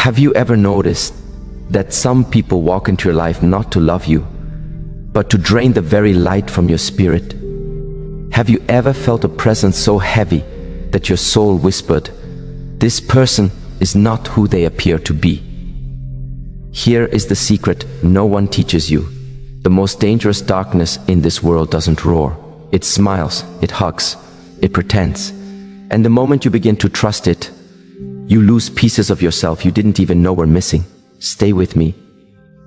Have you ever noticed that some people walk into your life not to love you, but to drain the very light from your spirit? Have you ever felt a presence so heavy that your soul whispered, "This person is not who they appear to be"? Here is the secret no one teaches you. The most dangerous darkness in this world doesn't roar. It smiles, it hugs, it pretends. And the moment you begin to trust it, you lose pieces of yourself you didn't even know were missing. Stay with me,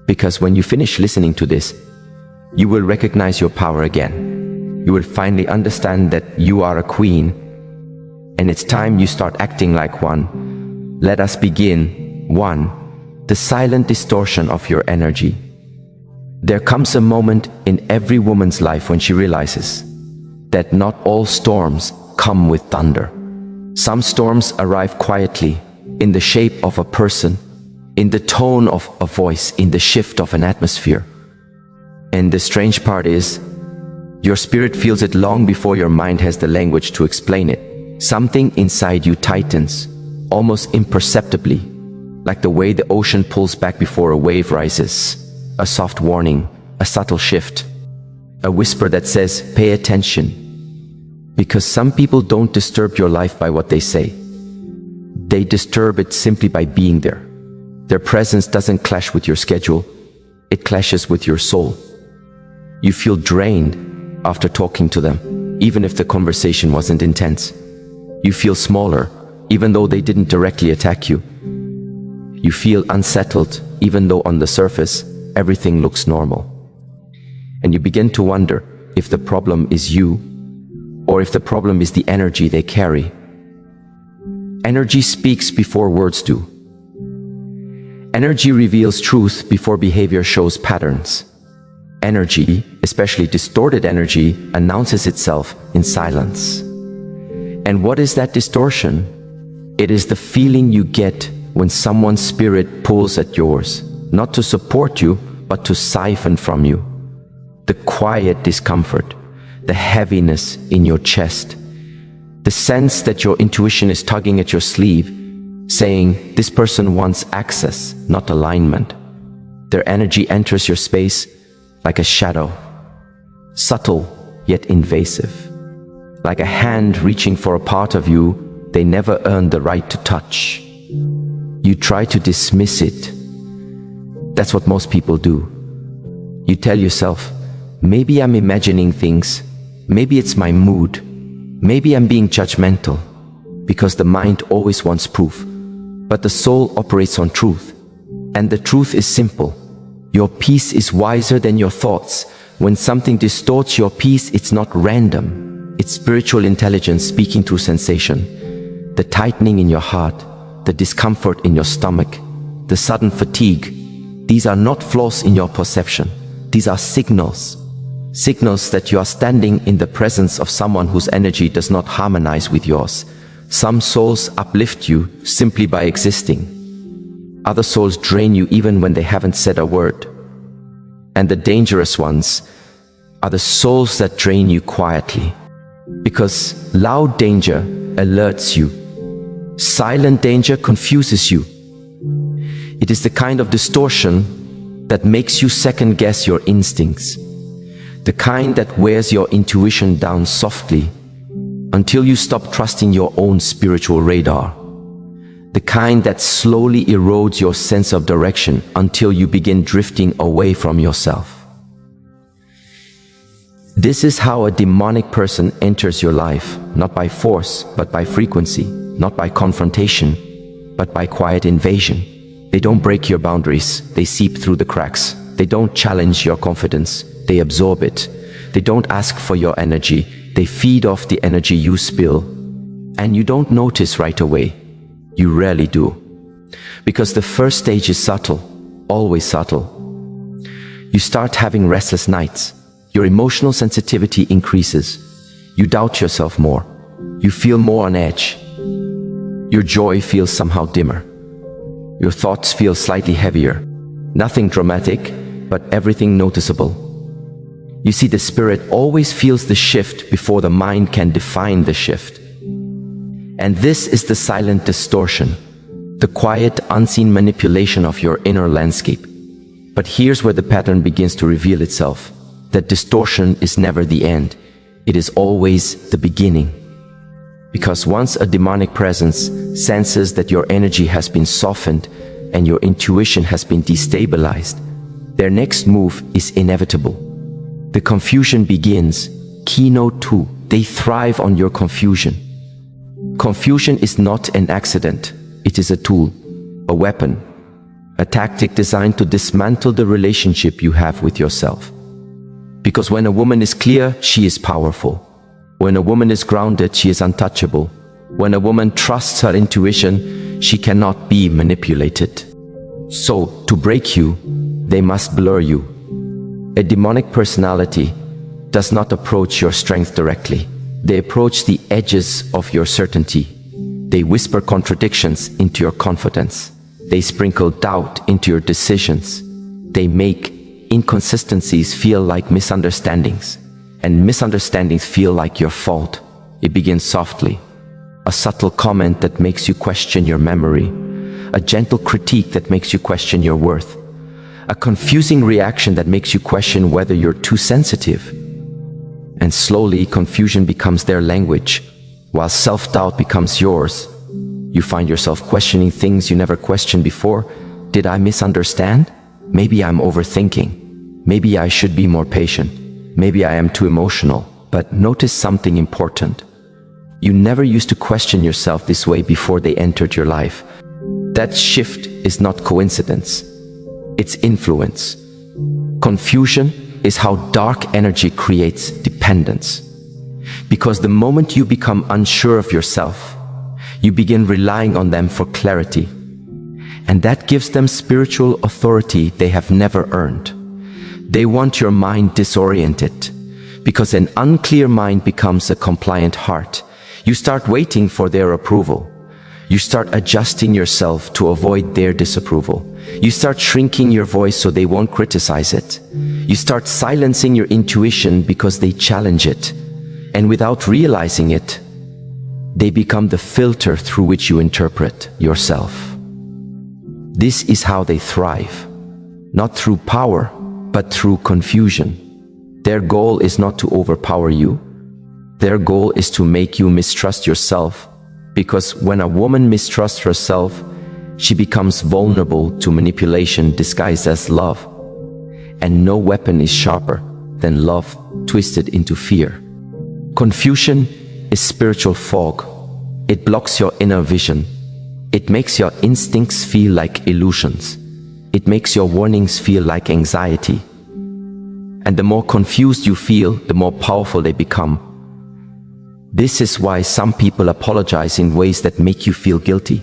because when you finish listening to this, you will recognize your power again. You will finally understand that you are a queen, and it's time you start acting like one. Let us begin. 1. The silent distortion of your energy. There comes a moment in every woman's life when she realizes that not all storms come with thunder. Some storms arrive quietly, in the shape of a person, in the tone of a voice, in the shift of an atmosphere. And the strange part is, your spirit feels it long before your mind has the language to explain it. Something inside you tightens, almost imperceptibly, like the way the ocean pulls back before a wave rises. A soft warning, a subtle shift, a whisper that says, pay attention. Because some people don't disturb your life by what they say. They disturb it simply by being there. Their presence doesn't clash with your schedule, it clashes with your soul. You feel drained after talking to them, even if the conversation wasn't intense. You feel smaller, even though they didn't directly attack you. You feel unsettled, even though on the surface, everything looks normal. And you begin to wonder if the problem is you, or if the problem is the energy they carry. Energy speaks before words do. Energy reveals truth before behavior shows patterns. Energy, especially distorted energy, announces itself in silence. And what is that distortion? It is the feeling you get when someone's spirit pulls at yours, not to support you, but to siphon from you. The quiet discomfort, the heaviness in your chest, the sense that your intuition is tugging at your sleeve, saying, this person wants access, not alignment. Their energy enters your space like a shadow, subtle yet invasive, like a hand reaching for a part of you they never earned the right to touch. You try to dismiss it. That's what most people do. You tell yourself, maybe I'm imagining things, maybe it's my mood, maybe I'm being judgmental, because the mind always wants proof. But the soul operates on truth, and the truth is simple. Your peace is wiser than your thoughts. When something distorts your peace, it's not random. It's spiritual intelligence speaking through sensation. The tightening in your heart, the discomfort in your stomach, the sudden fatigue. These are not flaws in your perception. These are signals. Signals that you are standing in the presence of someone whose energy does not harmonize with yours. Some souls uplift you simply by existing. Other souls drain you even when they haven't said a word. And the dangerous ones are the souls that drain you quietly. Because loud danger alerts you. Silent danger confuses you. It is the kind of distortion that makes you second-guess your instincts. The kind that wears your intuition down softly until you stop trusting your own spiritual radar. The kind that slowly erodes your sense of direction until you begin drifting away from yourself. This is how a demonic person enters your life, not by force, but by frequency, not by confrontation, but by quiet invasion. They don't break your boundaries, they seep through the cracks. They don't challenge your confidence, they absorb it. They don't ask for your energy, they feed off the energy you spill. And you don't notice right away. You rarely do. Because the first stage is subtle, always subtle. You start having restless nights. Your emotional sensitivity increases. You doubt yourself more. You feel more on edge. Your joy feels somehow dimmer. Your thoughts feel slightly heavier. Nothing dramatic, but everything noticeable. You see, the spirit always feels the shift before the mind can define the shift. And this is the silent distortion. the quiet, unseen manipulation of your inner landscape. But here's where the pattern begins to reveal itself. That distortion is never the end. It is always the beginning. Because once a demonic presence senses that your energy has been softened and your intuition has been destabilized, their next move is inevitable. The confusion begins. Keynote 2. They thrive on your confusion. Confusion is not an accident. It is a tool, a weapon, a tactic designed to dismantle the relationship you have with yourself. Because when a woman is clear, she is powerful. When a woman is grounded, she is untouchable. When a woman trusts her intuition, she cannot be manipulated. So, to break you, they must blur you. A demonic personality does not approach your strength directly. They approach the edges of your certainty. They whisper contradictions into your confidence. They sprinkle doubt into your decisions. They make inconsistencies feel like misunderstandings, and misunderstandings feel like your fault. It begins softly. A subtle comment that makes you question your memory. A gentle critique that makes you question your worth. A confusing reaction that makes you question whether you're too sensitive. And slowly, confusion becomes their language, while self-doubt becomes yours. You find yourself questioning things you never questioned before. Did I misunderstand? Maybe I'm overthinking. Maybe I should be more patient. Maybe I am too emotional. But notice something important. You never used to question yourself this way before they entered your life. That shift is not coincidence. It's influence. Confusion is how dark energy creates dependence. Because the moment you become unsure of yourself, you begin relying on them for clarity. And that gives them spiritual authority they have never earned. They want your mind disoriented, because an unclear mind becomes a compliant heart. You start waiting for their approval. You start adjusting yourself to avoid their disapproval. You start shrinking your voice so they won't criticize it. You start silencing your intuition because they challenge it. And without realizing it, they become the filter through which you interpret yourself. This is how they thrive. Not through power, but through confusion. Their goal is not to overpower you. Their goal is to make you mistrust yourself. Because when a woman mistrusts herself, she becomes vulnerable to manipulation disguised as love. And no weapon is sharper than love twisted into fear. Confusion is spiritual fog. It blocks your inner vision. It makes your instincts feel like illusions. It makes your warnings feel like anxiety. And the more confused you feel, the more powerful they become. This is why some people apologize in ways that make you feel guilty.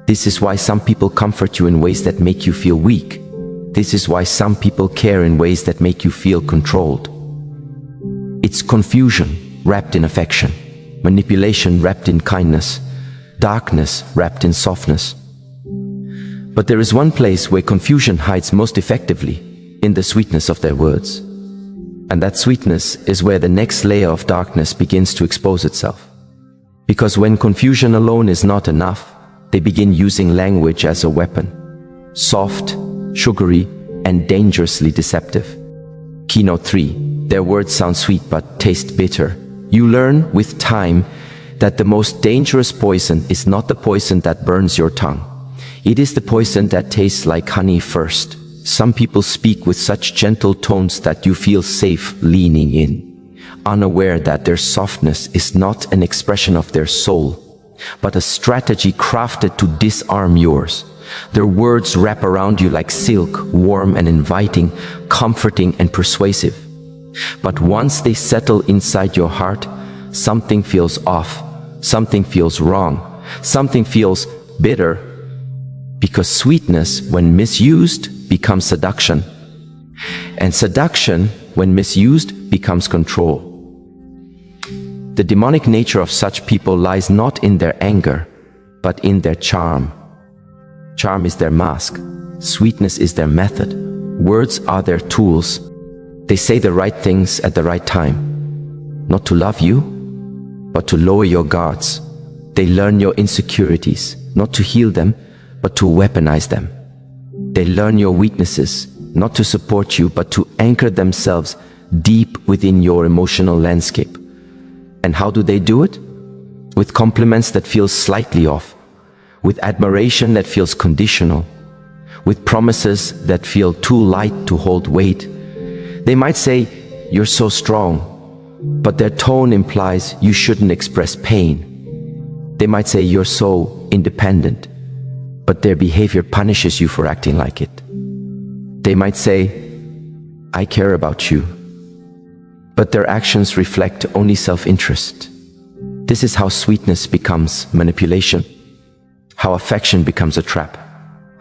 This is why some people comfort you in ways that make you feel weak. This is why some people care in ways that make you feel controlled. It's confusion wrapped in affection, manipulation wrapped in kindness, darkness wrapped in softness. But there is one place where confusion hides most effectively, in the sweetness of their words. And that sweetness is where the next layer of darkness begins to expose itself. Because when confusion alone is not enough, they begin using language as a weapon. Soft, sugary, and dangerously deceptive. Keynote 3. Their words sound sweet but taste bitter. You learn with time that the most dangerous poison is not the poison that burns your tongue. It is the poison that tastes like honey first. Some people speak with such gentle tones that you feel safe leaning in, unaware that their softness is not an expression of their soul, but a strategy crafted to disarm yours. Their words wrap around you like silk, warm and inviting, comforting and persuasive. But once they settle inside your heart, something feels off, something feels wrong, something feels bitter. Because sweetness, when misused, becomes seduction. And seduction, when misused, becomes control. The demonic nature of such people lies not in their anger, but in their charm. Charm is their mask. Sweetness is their method. Words are their tools. They say the right things at the right time. Not to love you, but to lower your guards. They learn your insecurities. not to heal them, but to weaponize them. They learn your weaknesses, not to support you, but to anchor themselves deep within your emotional landscape. And how do they do it? With compliments that feel slightly off, with admiration that feels conditional, with promises that feel too light to hold weight. They might say, "You're so strong," but their tone implies you shouldn't express pain. They might say, "You're so independent," but their behavior punishes you for acting like it. They might say, "I care about you," but their actions reflect only self-interest. This is how sweetness becomes manipulation, how affection becomes a trap,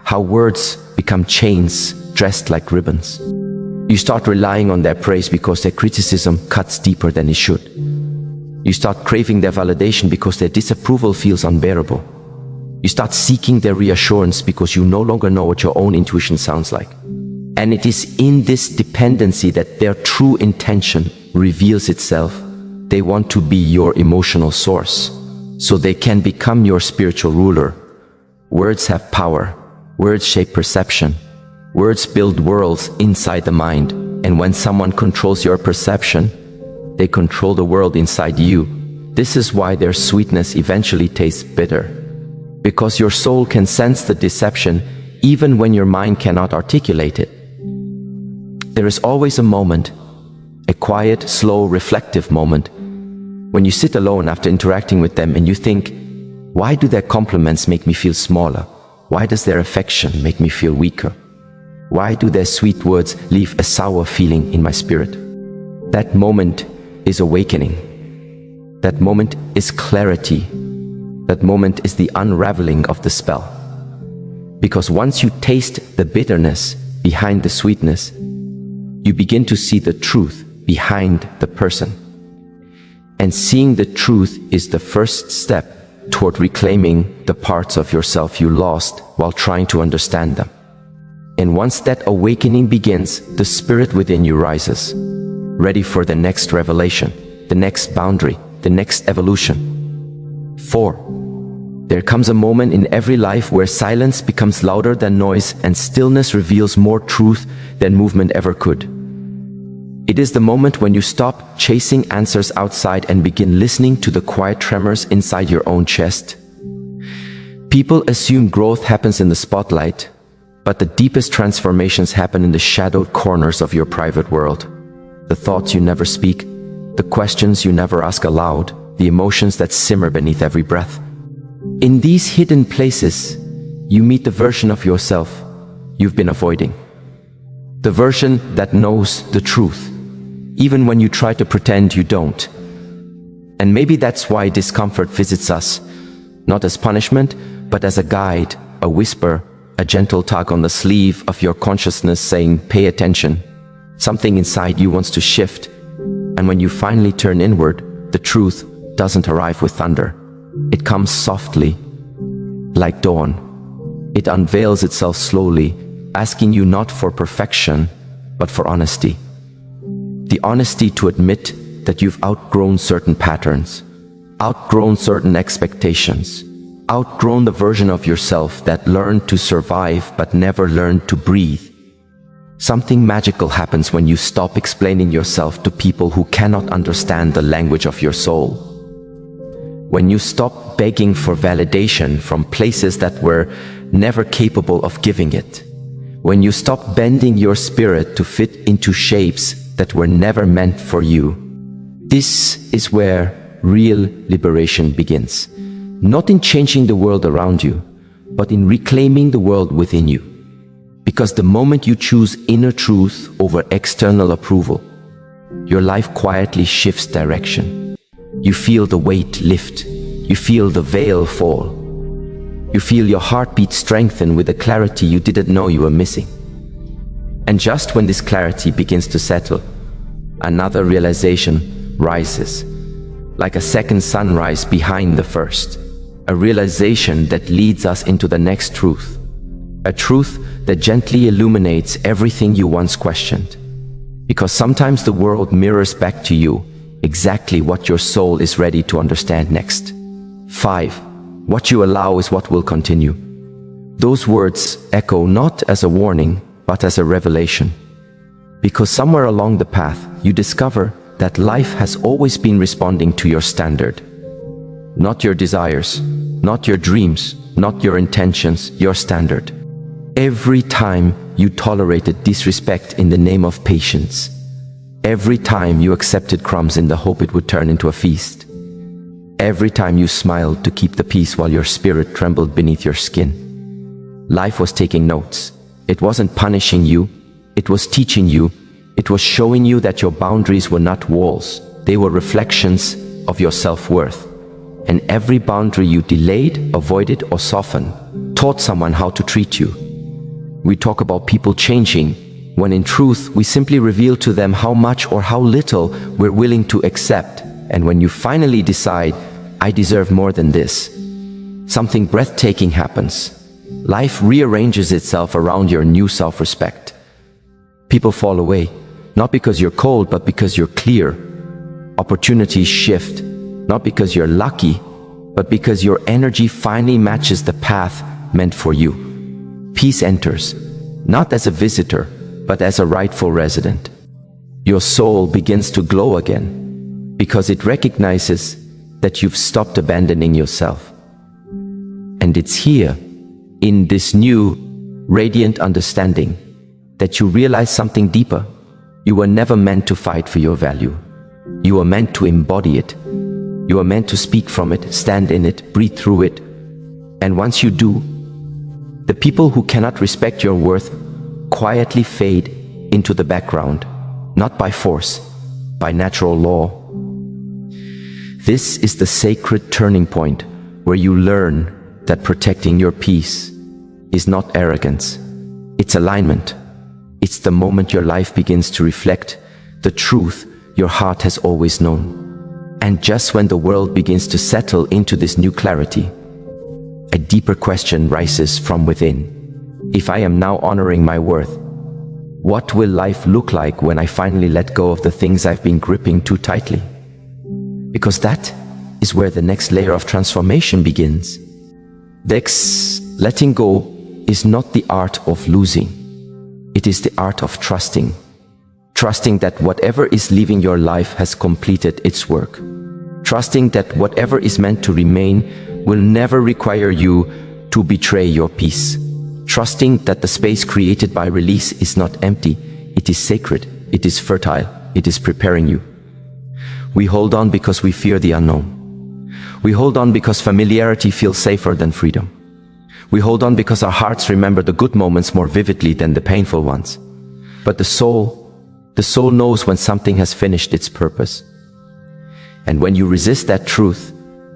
how words become chains dressed like ribbons. You start relying on their praise because their criticism cuts deeper than it should. You start craving their validation because their disapproval feels unbearable. You start seeking their reassurance because you no longer know what your own intuition sounds like. And it is in this dependency that their true intention reveals itself. They want to be your emotional source, so they can become your spiritual ruler. Words have power. Words shape perception. Words build worlds inside the mind. And when someone controls your perception, they control the world inside you. This is why their sweetness eventually tastes bitter. Because your soul can sense the deception even when your mind cannot articulate it. There is always a moment, a quiet, slow, reflective moment, when you sit alone after interacting with them and you think, why do their compliments make me feel smaller? Why does their affection make me feel weaker? Why do their sweet words leave a sour feeling in my spirit? That moment is awakening. That moment is clarity. That moment is the unraveling of the spell. Because once you taste the bitterness behind the sweetness, you begin to see the truth behind the person. And seeing the truth is the first step toward reclaiming the parts of yourself you lost while trying to understand them. And once that awakening begins, the spirit within you rises, ready for the next revelation, the next boundary, the next evolution. 4. There comes a moment in every life where silence becomes louder than noise and stillness reveals more truth than movement ever could. It is the moment when you stop chasing answers outside and begin listening to the quiet tremors inside your own chest. People assume growth happens in the spotlight, but the deepest transformations happen in the shadowed corners of your private world. The thoughts you never speak, the questions you never ask aloud, the emotions that simmer beneath every breath. In these hidden places, you meet the version of yourself you've been avoiding. The version that knows the truth, even when you try to pretend you don't. And maybe that's why discomfort visits us, not as punishment, but as a guide, a whisper, a gentle tug on the sleeve of your consciousness saying, pay attention. Something inside you wants to shift. And when you finally turn inward, the truth doesn't arrive with thunder. It comes softly, like dawn. It unveils itself slowly, asking you not for perfection, but for honesty. The honesty to admit that you've outgrown certain patterns, outgrown certain expectations, outgrown the version of yourself that learned to survive but never learned to breathe. Something magical happens when you stop explaining yourself to people who cannot understand the language of your soul. When you stop begging for validation from places that were never capable of giving it. When you stop bending your spirit to fit into shapes that were never meant for you. This is where real liberation begins. Not in changing the world around you, but in reclaiming the world within you. Because the moment you choose inner truth over external approval, your life quietly shifts direction. You feel the weight lift. You feel the veil fall. You feel your heartbeat strengthen with a clarity you didn't know you were missing. And just when this clarity begins to settle, another realization rises, like a second sunrise behind the first. A realization that leads us into the next truth. A truth that gently illuminates everything you once questioned. Because sometimes the world mirrors back to you exactly what your soul is ready to understand next. 5. What you allow is what will continue. Those words echo not as a warning, but as a revelation. Because somewhere along the path, you discover that life has always been responding to your standard. Not your desires, not your dreams, not your intentions, your standard. Every time you tolerated disrespect in the name of patience. Every time you accepted crumbs in the hope it would turn into a feast. Every time you smiled to keep the peace while your spirit trembled beneath your skin. Life was taking notes. It wasn't punishing you, it was teaching you. It was showing you that your boundaries were not walls, they were reflections of your self-worth. And every boundary you delayed, avoided, or softened taught someone how to treat you. We talk about people changing, when in truth we simply reveal to them how much or how little we're willing to accept. And when you finally decide, I deserve more than this, something breathtaking happens. Life rearranges itself around your new self-respect. People fall away, not because you're cold, but because you're clear. Opportunities shift, not because you're lucky, but because your energy finally matches the path meant for you. Peace enters, not as a visitor, but as a rightful resident. Your soul begins to glow again, because it recognizes that you've stopped abandoning yourself. And it's here, in this new, radiant understanding, that you realize something deeper. You were never meant to fight for your value. You were meant to embody it. You are meant to speak from it, stand in it, breathe through it. And once you do, the people who cannot respect your worth quietly fade into the background, not by force, by natural law. This is the sacred turning point where you learn that protecting your peace is not arrogance, it's alignment. It's the moment your life begins to reflect the truth your heart has always known. And just when the world begins to settle into this new clarity, a deeper question rises from within. If I am now honoring my worth, what will life look like when I finally let go of the things I've been gripping too tightly? Because that is where the next layer of transformation begins. This letting go is not the art of losing. It is the art of trusting. Trusting that whatever is leaving your life has completed its work. Trusting that whatever is meant to remain will never require you to betray your peace. Trusting that the space created by release is not empty. It is sacred. It is fertile. It is preparing you. We hold on because we fear the unknown. We hold on because familiarity feels safer than freedom. We hold on because our hearts remember the good moments more vividly than the painful ones. But the soul knows when something has finished its purpose. And when you resist that truth,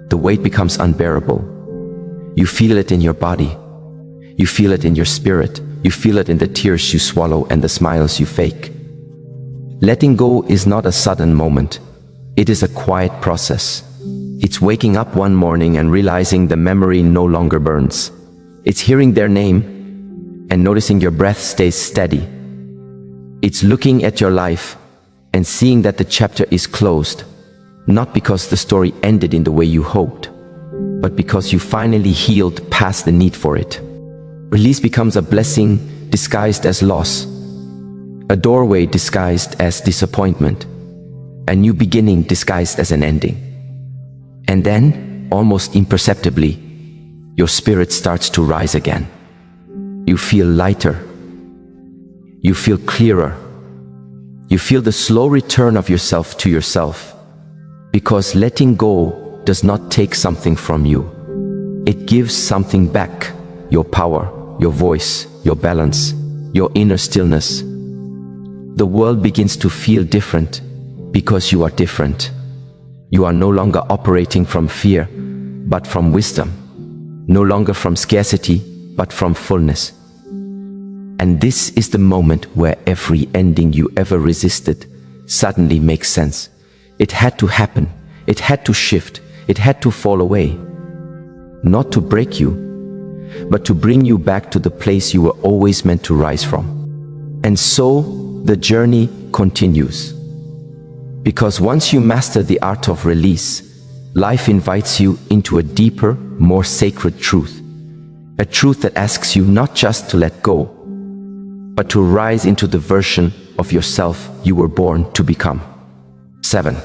the weight becomes unbearable. You feel it in your body. You feel it in your spirit. You feel it in the tears you swallow and the smiles you fake. Letting go is not a sudden moment. It is a quiet process. It's waking up one morning and realizing the memory no longer burns. It's hearing their name and noticing your breath stays steady. It's looking at your life and seeing that the chapter is closed, not because the story ended in the way you hoped, but because you finally healed past the need for it. Release becomes a blessing disguised as loss, a doorway disguised as disappointment, a new beginning disguised as an ending. And then, almost imperceptibly, your spirit starts to rise again. You feel lighter. You feel clearer. You feel the slow return of yourself to yourself. Because letting go does not take something from you. It gives something back. Your power, your voice, your balance, your inner stillness. The world begins to feel different because you are different. You are no longer operating from fear, but from wisdom. No longer from scarcity, but from fullness. And this is the moment where every ending you ever resisted suddenly makes sense. It had to happen. It had to shift. It had to fall away. Not to break you, but to bring you back to the place you were always meant to rise from. And so the journey continues. Because once you master the art of release, life invites you into a deeper, more sacred truth. A truth that asks you not just to let go, but to rise into the version of yourself you were born to become. 7.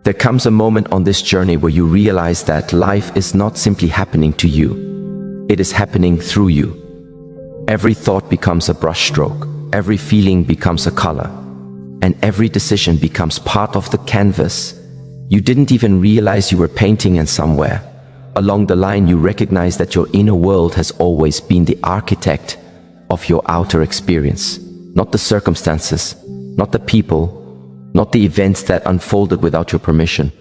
There comes a moment on this journey where you realize that life is not simply happening to you. It is happening through you. Every thought becomes a brushstroke, every feeling becomes a color, and every decision becomes part of the canvas you didn't even realize you were painting. And somewhere along the line you recognize that your inner world has always been the architect of your outer experience, not the circumstances, not the people, not the events that unfolded without your permission,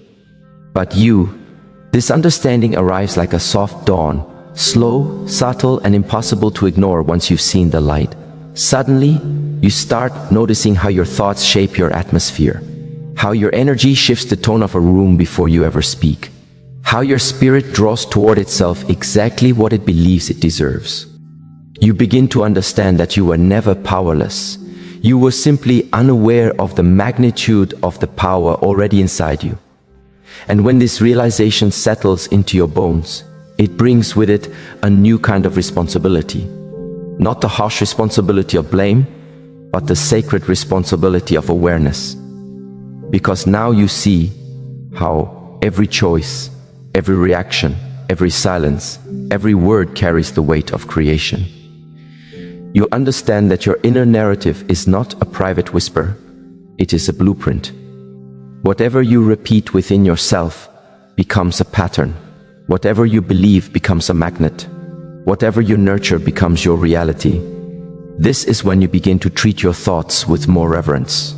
but you. This understanding arrives like a soft dawn, slow, subtle, and impossible to ignore once you've seen the light. Suddenly, you start noticing how your thoughts shape your atmosphere, how your energy shifts the tone of a room before you ever speak, how your spirit draws toward itself exactly what it believes it deserves. You begin to understand that you were never powerless. You were simply unaware of the magnitude of the power already inside you. And when this realization settles into your bones, it brings with it a new kind of responsibility. Not the harsh responsibility of blame, but the sacred responsibility of awareness. Because now you see how every choice, every reaction, every silence, every word carries the weight of creation. You understand that your inner narrative is not a private whisper, it is a blueprint. Whatever you repeat within yourself becomes a pattern. Whatever you believe becomes a magnet. Whatever you nurture becomes your reality. This is when you begin to treat your thoughts with more reverence.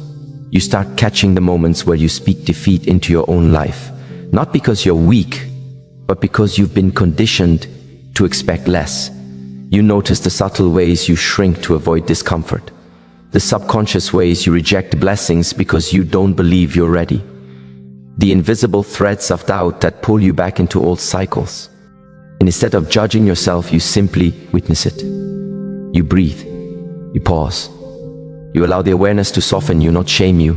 You start catching the moments where you speak defeat into your own life, not because you're weak, but because you've been conditioned to expect less. You notice the subtle ways you shrink to avoid discomfort, the subconscious ways you reject blessings because you don't believe you're ready, the invisible threads of doubt that pull you back into old cycles. And instead of judging yourself, you simply witness it. You breathe, you pause, you allow the awareness to soften you, not shame you.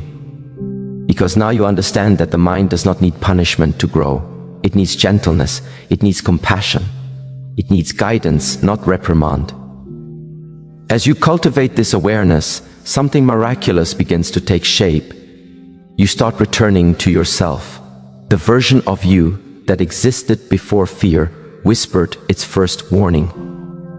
Because now you understand that the mind does not need punishment to grow. It needs gentleness, it needs compassion. It needs guidance, not reprimand. As you cultivate this awareness, something miraculous begins to take shape. You start returning to yourself, the version of you that existed before fear whispered its first warning,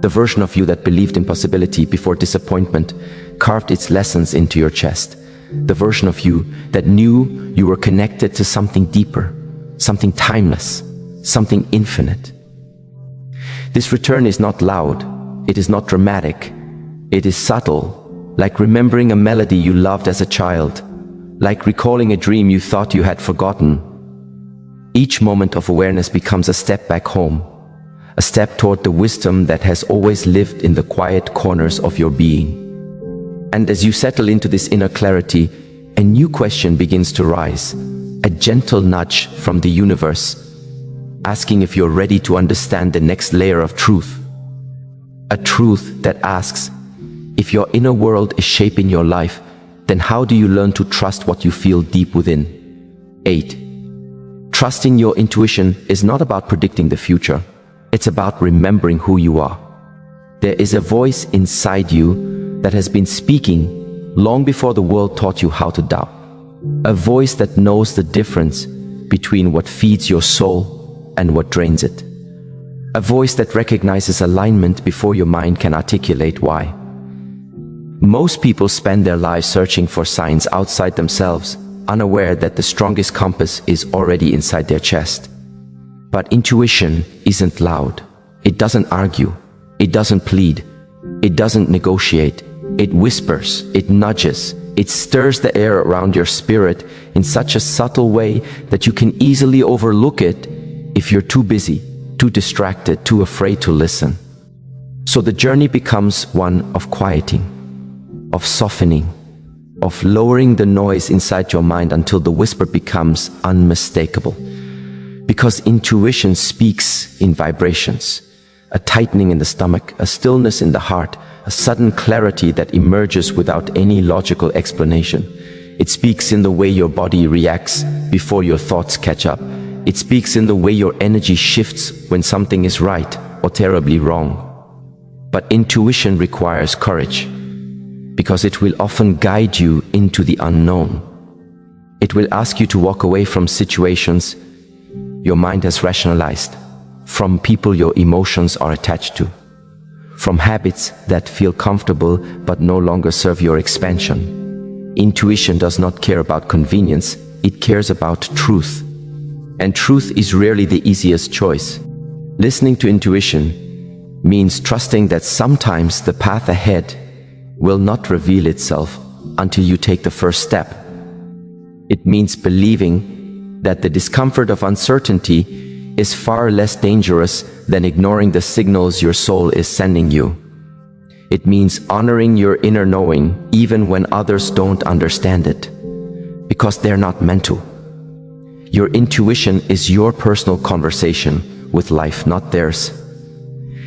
the version of you that believed in possibility before disappointment carved its lessons into your chest, the version of you that knew you were connected to something deeper, something timeless, something infinite. This return is not loud, it is not dramatic, it is subtle, like remembering a melody you loved as a child, like recalling a dream you thought you had forgotten. Each moment of awareness becomes a step back home, a step toward the wisdom that has always lived in the quiet corners of your being. And as you settle into this inner clarity, a new question begins to rise, a gentle nudge from the universe, asking if you're ready to understand the next layer of truth. A truth that asks, if your inner world is shaping your life, then how do you learn to trust what you feel deep within? 8. Trusting your intuition is not about predicting the future. It's about remembering who you are. There is a voice inside you that has been speaking long before the world taught you how to doubt. A voice that knows the difference between what feeds your soul and what drains it. A voice that recognizes alignment before your mind can articulate why. Most people spend their lives searching for signs outside themselves, unaware that the strongest compass is already inside their chest. But intuition isn't loud. It doesn't argue. It doesn't plead. It doesn't negotiate. It whispers. It nudges. It stirs the air around your spirit in such a subtle way that you can easily overlook it if you're too busy, too distracted, too afraid to listen. So the journey becomes one of quieting, of softening, of lowering the noise inside your mind until the whisper becomes unmistakable. Because intuition speaks in vibrations, a tightening in the stomach, a stillness in the heart, a sudden clarity that emerges without any logical explanation. It speaks in the way your body reacts before your thoughts catch up, It speaks in the way your energy shifts when something is right or terribly wrong. But intuition requires courage, because it will often guide you into the unknown. It will ask you to walk away from situations your mind has rationalized, from people your emotions are attached to, from habits that feel comfortable but no longer serve your expansion. Intuition does not care about convenience, it cares about truth. And truth is rarely the easiest choice. Listening to intuition means trusting that sometimes the path ahead will not reveal itself until you take the first step. It means believing that the discomfort of uncertainty is far less dangerous than ignoring the signals your soul is sending you. It means honoring your inner knowing even when others don't understand it, because they're not meant to. Your intuition is your personal conversation with life, not theirs.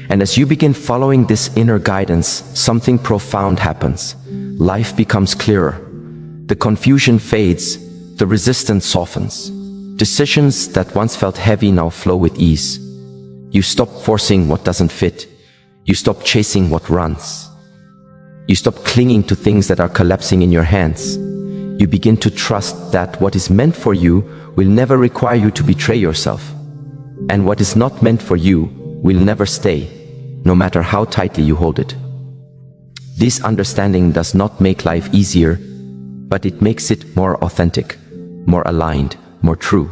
And as you begin following this inner guidance, something profound happens. Life becomes clearer. The confusion fades, the resistance softens. Decisions that once felt heavy now flow with ease. You stop forcing what doesn't fit. You stop chasing what runs. You stop clinging to things that are collapsing in your hands. You begin to trust that what is meant for you will never require you to betray yourself. And what is not meant for you will never stay, no matter how tightly you hold it. This understanding does not make life easier, but it makes it more authentic, more aligned, more true.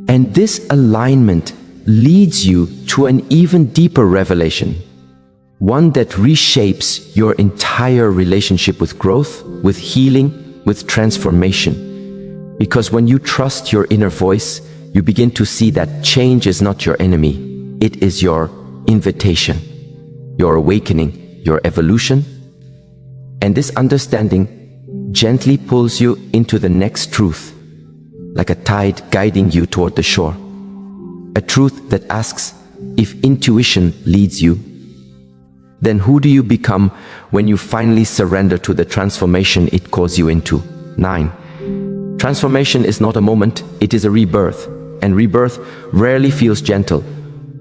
And this alignment leads you to an even deeper revelation, one that reshapes your entire relationship with growth, with healing, with transformation. Because when you trust your inner voice, you begin to see that change is not your enemy. It is your invitation, your awakening, your evolution. And this understanding gently pulls you into the next truth, like a tide guiding you toward the shore. A truth that asks, if intuition leads you, then who do you become when you finally surrender to the transformation it calls you into? 9. Transformation is not a moment, it is a rebirth. And rebirth rarely feels gentle.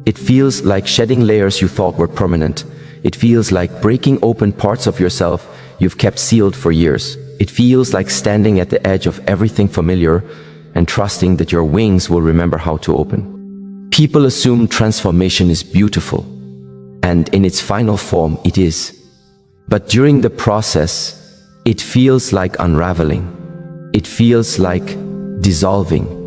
It feels like shedding layers you thought were permanent. It feels like breaking open parts of yourself you've kept sealed for years. It feels like standing at the edge of everything familiar and trusting that your wings will remember how to open. People assume transformation is beautiful, and in its final form it is. But during the process, it feels like unraveling. It feels like dissolving.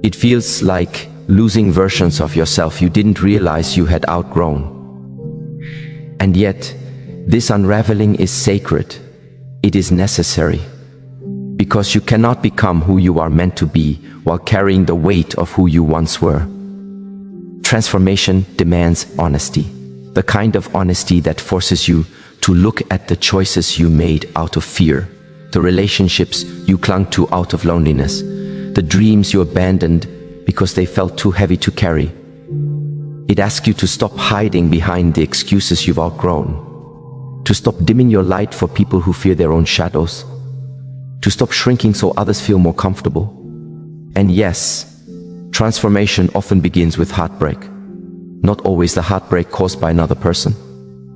It feels like losing versions of yourself you didn't realize you had outgrown. And yet, this unraveling is sacred. It is necessary. Because you cannot become who you are meant to be while carrying the weight of who you once were. Transformation demands honesty. The kind of honesty that forces you to look at the choices you made out of fear, the relationships you clung to out of loneliness, the dreams you abandoned because they felt too heavy to carry. It asks you to stop hiding behind the excuses you've outgrown, to stop dimming your light for people who fear their own shadows, to stop shrinking so others feel more comfortable. And yes, transformation often begins with heartbreak. Not always the heartbreak caused by another person,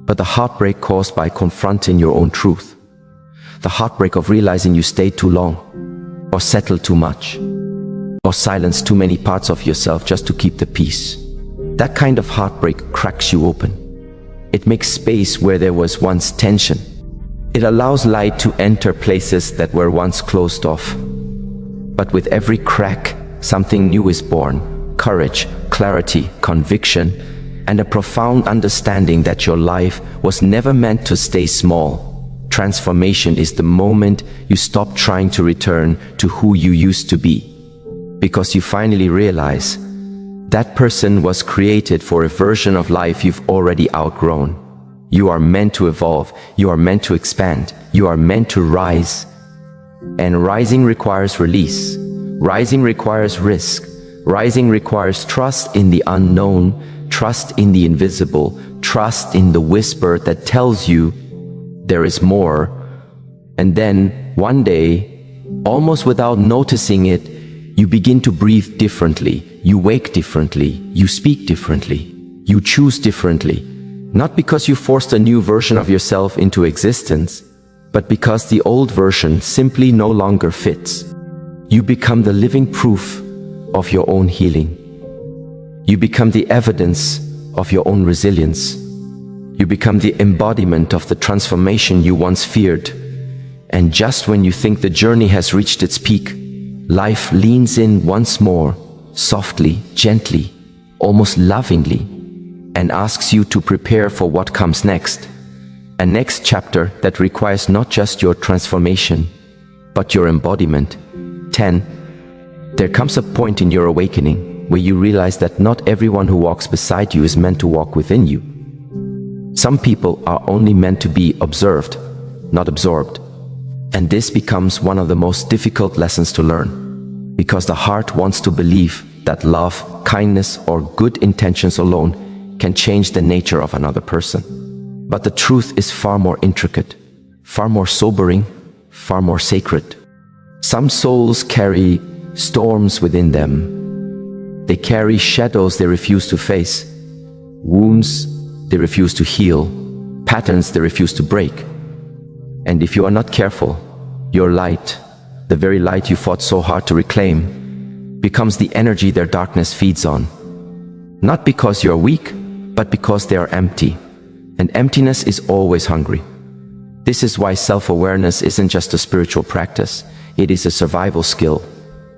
but the heartbreak caused by confronting your own truth. The heartbreak of realizing you stayed too long, or settled too much, or silenced too many parts of yourself just to keep the peace. That kind of heartbreak cracks you open. It makes space where there was once tension. It allows light to enter places that were once closed off. But with every crack, something new is born. Courage, clarity, conviction, and a profound understanding that your life was never meant to stay small. Transformation is the moment you stop trying to return to who you used to be, because you finally realize that person was created for a version of life you've already outgrown. You are meant to evolve, you are meant to expand, you are meant to rise. And rising requires release. Rising requires risk. Rising requires trust in the unknown, trust in the invisible, trust in the whisper that tells you there is more. And then, one day, almost without noticing it, You begin to breathe differently, you wake differently, you speak differently, you choose differently, not because you forced a new version of yourself into existence, but because the old version simply no longer fits. You become the living proof of your own healing. You become the evidence of your own resilience. You become the embodiment of the transformation you once feared. And just when you think the journey has reached its peak, life leans in once more, softly, gently, almost lovingly, and asks you to prepare for what comes next. A next chapter that requires not just your transformation, but your embodiment. 10. There comes a point in your awakening where you realize that not everyone who walks beside you is meant to walk within you. Some people are only meant to be observed, not absorbed. And this becomes one of the most difficult lessons to learn, because the heart wants to believe that love, kindness, or good intentions alone can change the nature of another person. But the truth is far more intricate, far more sobering, far more sacred. Some souls carry storms within them. They carry shadows they refuse to face, wounds they refuse to heal, patterns they refuse to break. And if you are not careful, your light, the very light you fought so hard to reclaim, becomes the energy their darkness feeds on. Not because you're weak, but because they are empty. And emptiness is always hungry. This is why self-awareness isn't just a spiritual practice, it is a survival skill.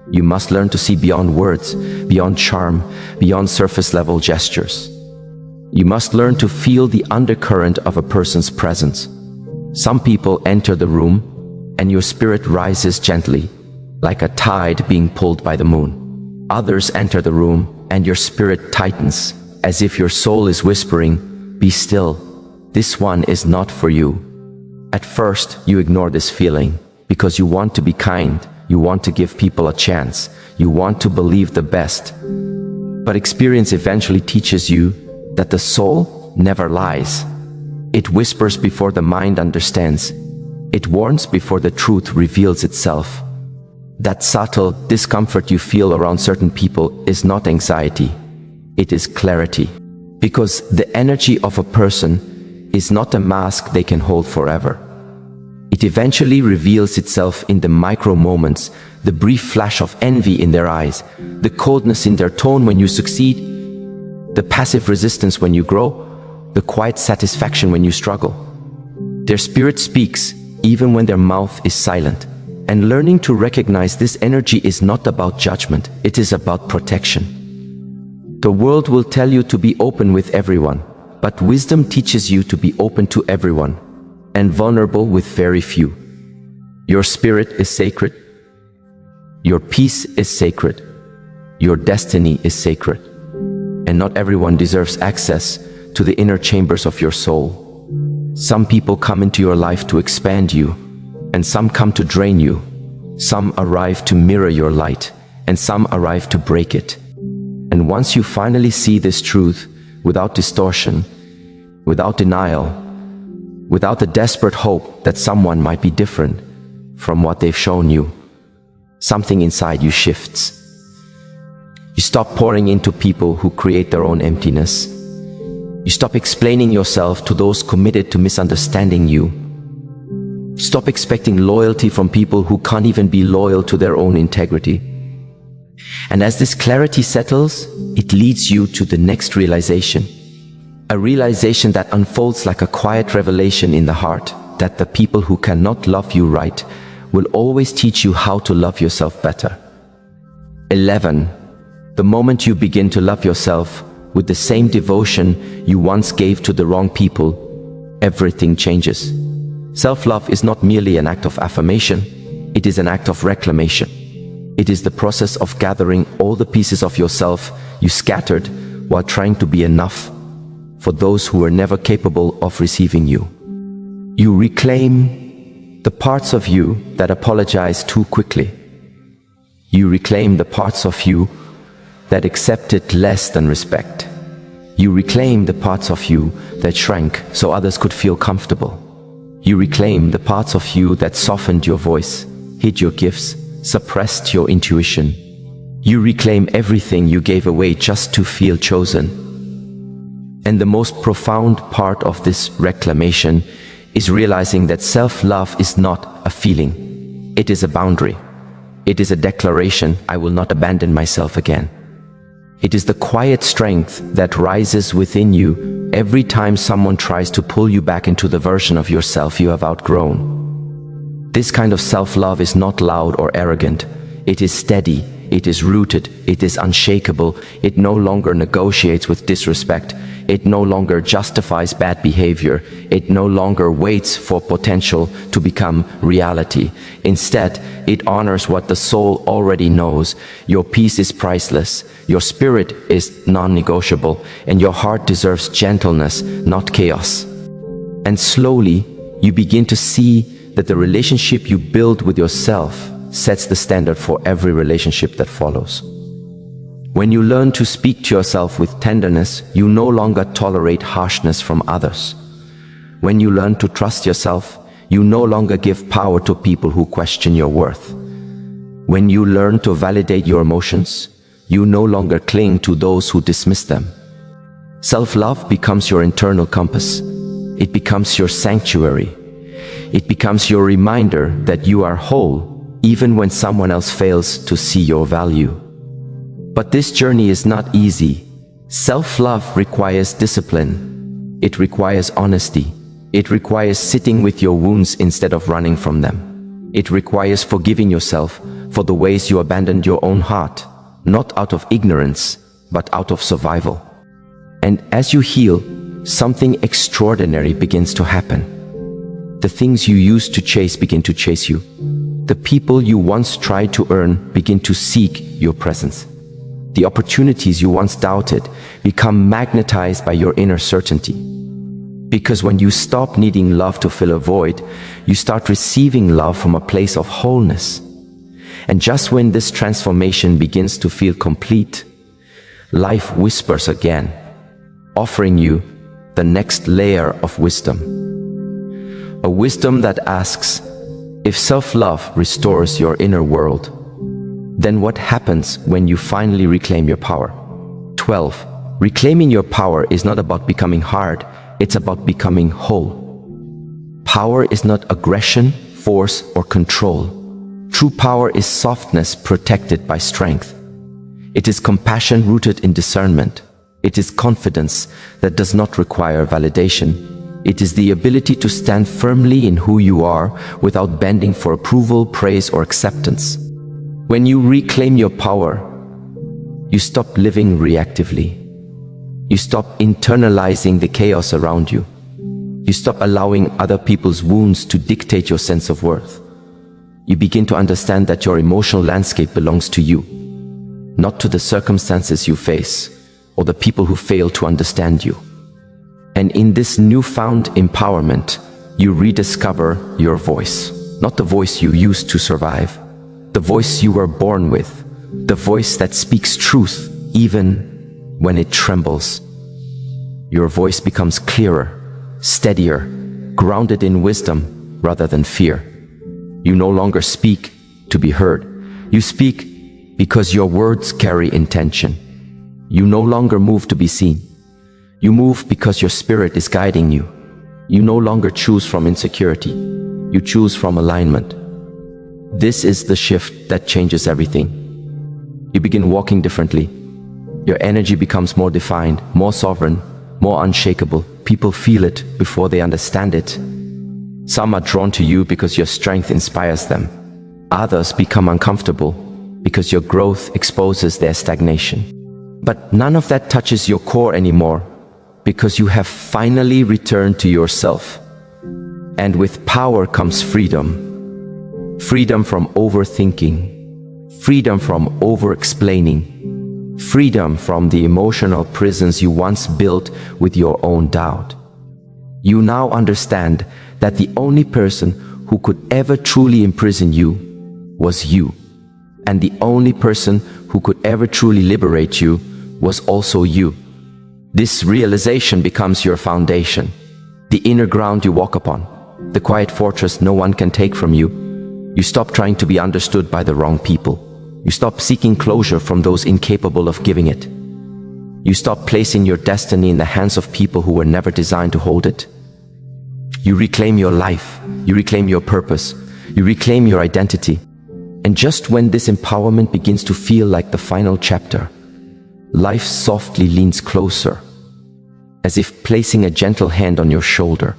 You must learn to see beyond words, beyond charm, beyond surface-level gestures. You must learn to feel the undercurrent of a person's presence. Some people enter the room, and your spirit rises gently, like a tide being pulled by the moon. Others enter the room, and your spirit tightens, as if your soul is whispering, "Be still. This one is not for you." At first, you ignore this feeling, because you want to be kind, you want to give people a chance, you want to believe the best. But experience eventually teaches you that the soul never lies. It whispers before the mind understands. It warns before the truth reveals itself. That subtle discomfort you feel around certain people is not anxiety. It is clarity. Because the energy of a person is not a mask they can hold forever. It eventually reveals itself in the micro moments, the brief flash of envy in their eyes, the coldness in their tone when you succeed, the passive resistance when you grow, the quiet satisfaction when you struggle. Their spirit speaks even when their mouth is silent. And learning to recognize this energy is not about judgment, it is about protection. The world will tell you to be open with everyone, but wisdom teaches you to be open to everyone and vulnerable with very few. Your spirit is sacred. Your peace is sacred. Your destiny is sacred. And not everyone deserves access to the inner chambers of your soul. Some people come into your life to expand you, and some come to drain you. Some arrive to mirror your light, and some arrive to break it. And once you finally see this truth, without distortion, without denial, without the desperate hope that someone might be different from what they've shown you, something inside you shifts. You stop pouring into people who create their own emptiness. You stop explaining yourself to those committed to misunderstanding you. Stop expecting loyalty from people who can't even be loyal to their own integrity. And as this clarity settles, it leads you to the next realization. A realization that unfolds like a quiet revelation in the heart, that the people who cannot love you right will always teach you how to love yourself better. 11. The moment you begin to love yourself with the same devotion you once gave to the wrong people, everything changes. Self-love is not merely an act of affirmation, it is an act of reclamation. It is the process of gathering all the pieces of yourself you scattered while trying to be enough for those who were never capable of receiving you. You reclaim the parts of you that apologize too quickly. You reclaim the parts of you that accepted less than respect. You reclaim the parts of you that shrank so others could feel comfortable. You reclaim the parts of you that softened your voice, hid your gifts, suppressed your intuition. You reclaim everything you gave away just to feel chosen. And the most profound part of this reclamation is realizing that self-love is not a feeling. It is a boundary. It is a declaration, I will not abandon myself again. It is the quiet strength that rises within you every time someone tries to pull you back into the version of yourself you have outgrown. This kind of self-love is not loud or arrogant. It is steady, it is rooted, it is unshakable. It no longer negotiates with disrespect. It no longer justifies bad behavior. It no longer waits for potential to become reality. Instead, it honors what the soul already knows. Your peace is priceless. Your spirit is non-negotiable. And your heart deserves gentleness, not chaos. And slowly, you begin to see that the relationship you build with yourself sets the standard for every relationship that follows. When you learn to speak to yourself with tenderness, you no longer tolerate harshness from others. When you learn to trust yourself, you no longer give power to people who question your worth. When you learn to validate your emotions, you no longer cling to those who dismiss them. Self-love becomes your internal compass. It becomes your sanctuary. It becomes your reminder that you are whole, even when someone else fails to see your value. But this journey is not easy. Self-love requires discipline. It requires honesty. It requires sitting with your wounds instead of running from them. It requires forgiving yourself for the ways you abandoned your own heart, not out of ignorance, but out of survival. And as you heal, something extraordinary begins to happen. The things you used to chase begin to chase you. The people you once tried to earn begin to seek your presence. The opportunities you once doubted become magnetized by your inner certainty. Because when you stop needing love to fill a void, you start receiving love from a place of wholeness. And just when this transformation begins to feel complete, life whispers again, offering you the next layer of wisdom. A wisdom that asks, if self-love restores your inner world, then what happens when you finally reclaim your power? 12. Reclaiming your power is not about becoming hard, it's about becoming whole. Power is not aggression, force, or control. True power is softness protected by strength. It is compassion rooted in discernment. It is confidence that does not require validation. It is the ability to stand firmly in who you are without bending for approval, praise, or acceptance. When you reclaim your power, you stop living reactively. You stop internalizing the chaos around you. You stop allowing other people's wounds to dictate your sense of worth. You begin to understand that your emotional landscape belongs to you, not to the circumstances you face or the people who fail to understand you. And in this newfound empowerment, you rediscover your voice, not the voice you used to survive, the voice you were born with, the voice that speaks truth even when it trembles. Your voice becomes clearer, steadier, grounded in wisdom rather than fear. You no longer speak to be heard. You speak because your words carry intention. You no longer move to be seen. You move because your spirit is guiding you. You no longer choose from insecurity. You choose from alignment. This is the shift that changes everything. You begin walking differently. Your energy becomes more defined, more sovereign, more unshakable. People feel it before they understand it. Some are drawn to you because your strength inspires them. Others become uncomfortable because your growth exposes their stagnation. But none of that touches your core anymore because you have finally returned to yourself. And with power comes freedom. Freedom from overthinking. Freedom from over-explaining. Freedom from the emotional prisons you once built with your own doubt. You now understand that the only person who could ever truly imprison you was you. And the only person who could ever truly liberate you was also you. This realization becomes your foundation, the inner ground you walk upon, the quiet fortress no one can take from you. You stop trying to be understood by the wrong people. You stop seeking closure from those incapable of giving it. You stop placing your destiny in the hands of people who were never designed to hold it. You reclaim your life. You reclaim your purpose. You reclaim your identity. And just when this empowerment begins to feel like the final chapter, life softly leans closer, as if placing a gentle hand on your shoulder,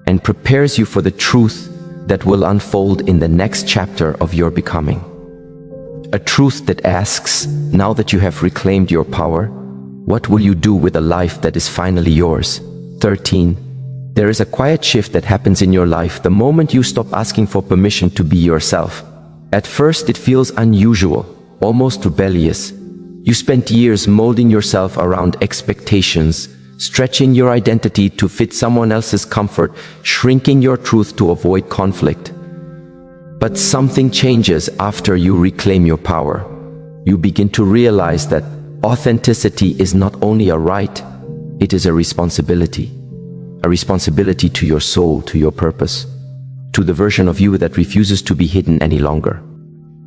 and prepares you for the truth that will unfold in the next chapter of your becoming. A truth that asks, now that you have reclaimed your power, what will you do with a life that is finally yours? 13. There is a quiet shift that happens in your life the moment you stop asking for permission to be yourself. At first it feels unusual, almost rebellious. You spent years molding yourself around expectations, stretching your identity to fit someone else's comfort, shrinking your truth to avoid conflict. But something changes after you reclaim your power. You begin to realize that authenticity is not only a right, it is a responsibility. A responsibility to your soul, to your purpose, to the version of you that refuses to be hidden any longer.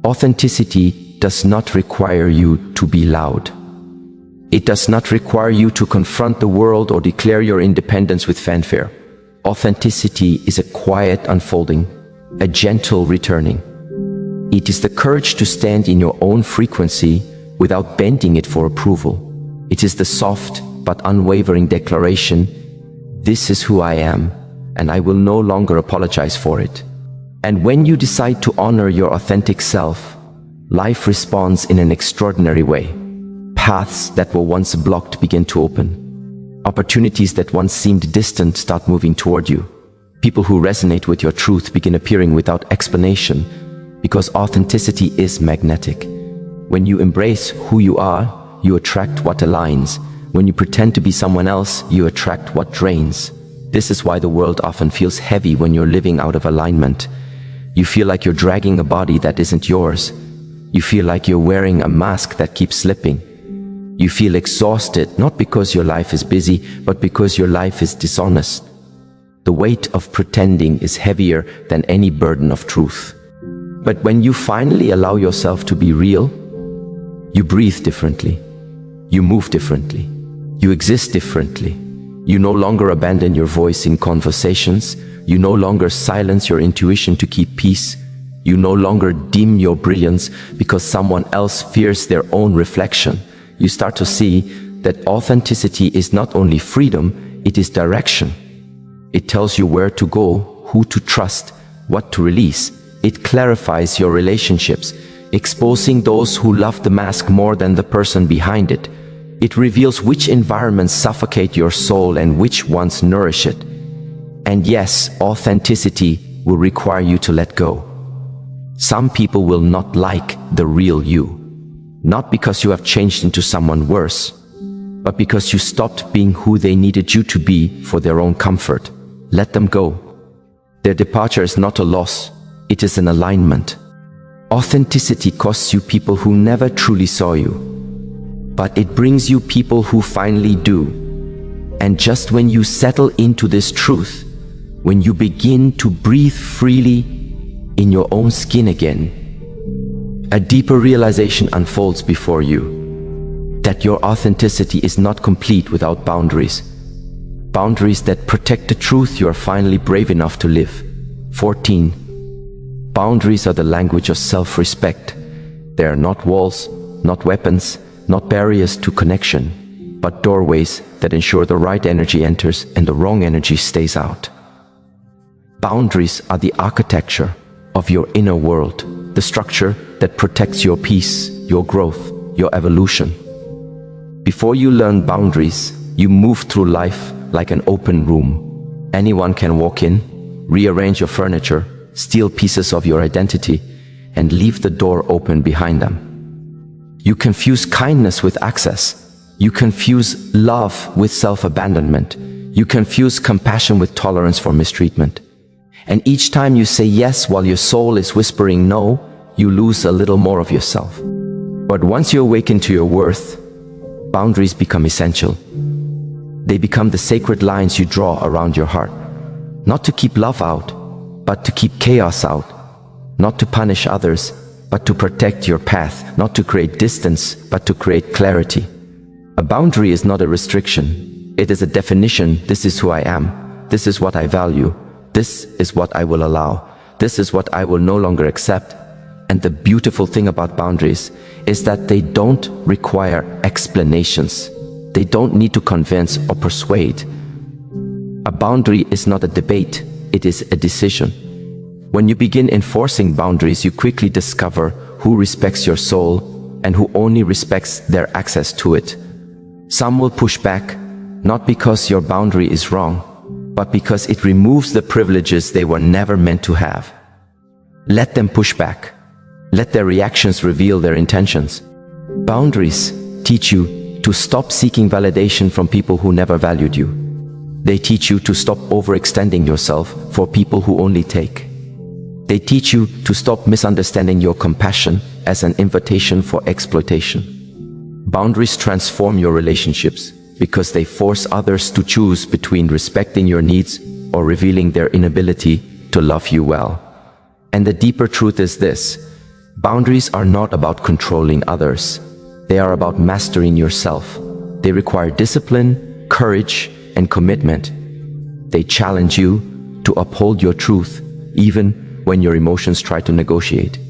Authenticity does not require you to be loud. It does not require you to confront the world or declare your independence with fanfare. Authenticity is a quiet unfolding, a gentle returning. It is the courage to stand in your own frequency without bending it for approval. It is the soft but unwavering declaration, this is who I am, and I will no longer apologize for it. And when you decide to honor your authentic self, life responds in an extraordinary way. Paths that were once blocked begin to open. Opportunities that once seemed distant start moving toward you. People who resonate with your truth begin appearing without explanation, because authenticity is magnetic. When you embrace who you are, you attract what aligns. When you pretend to be someone else, you attract what drains. This is why the world often feels heavy when you're living out of alignment. You feel like you're dragging a body that isn't yours. You feel like you're wearing a mask that keeps slipping. You feel exhausted, not because your life is busy, but because your life is dishonest. The weight of pretending is heavier than any burden of truth. But when you finally allow yourself to be real, you breathe differently. You move differently. You exist differently. You no longer abandon your voice in conversations. You no longer silence your intuition to keep peace. You no longer dim your brilliance because someone else fears their own reflection. You start to see that authenticity is not only freedom, it is direction. It tells you where to go, who to trust, what to release. It clarifies your relationships, exposing those who love the mask more than the person behind it. It reveals which environments suffocate your soul and which ones nourish it. And yes, authenticity will require you to let go. Some people will not like the real you, not because you have changed into someone worse, but because you stopped being who they needed you to be for their own comfort. Let them go. Their departure is not a loss, it is an alignment. Authenticity costs you people who never truly saw you, but it brings you people who finally do. And just when you settle into this truth, when you begin to breathe freely in your own skin again, a deeper realization unfolds before you, that your authenticity is not complete without boundaries. Boundaries that protect the truth you are finally brave enough to live. 14. Boundaries are the language of self-respect. They are not walls, not weapons, not barriers to connection, but doorways that ensure the right energy enters and the wrong energy stays out. Boundaries are the architecture of your inner world, the structure that protects your peace, your growth, your evolution. Before you learn boundaries, you move through life like an open room. Anyone can walk in, rearrange your furniture, steal pieces of your identity, and leave the door open behind them. You confuse kindness with access. You confuse love with self-abandonment. You confuse compassion with tolerance for mistreatment. And each time you say yes while your soul is whispering no, you lose a little more of yourself. But once you awaken to your worth, boundaries become essential. They become the sacred lines you draw around your heart. Not to keep love out, but to keep chaos out. Not to punish others, but but to protect your path, not to create distance, but to create clarity. A boundary is not a restriction. It is a definition. This is who I am. This is what I value. This is what I will allow. This is what I will no longer accept. And the beautiful thing about boundaries is that they don't require explanations. They don't need to convince or persuade. A boundary is not a debate. It is a decision. When you begin enforcing boundaries, you quickly discover who respects your soul and who only respects their access to it. Some will push back, not because your boundary is wrong, but because it removes the privileges they were never meant to have. Let them push back. Let their reactions reveal their intentions. Boundaries teach you to stop seeking validation from people who never valued you. They teach you to stop overextending yourself for people who only take. They teach you to stop misunderstanding your compassion as an invitation for exploitation. Boundaries transform your relationships because they force others to choose between respecting your needs or revealing their inability to love you well. And the deeper truth is this: boundaries are not about controlling others. They are about mastering yourself. They require discipline, courage, and commitment. They challenge you to uphold your truth, even when your emotions try to negotiate.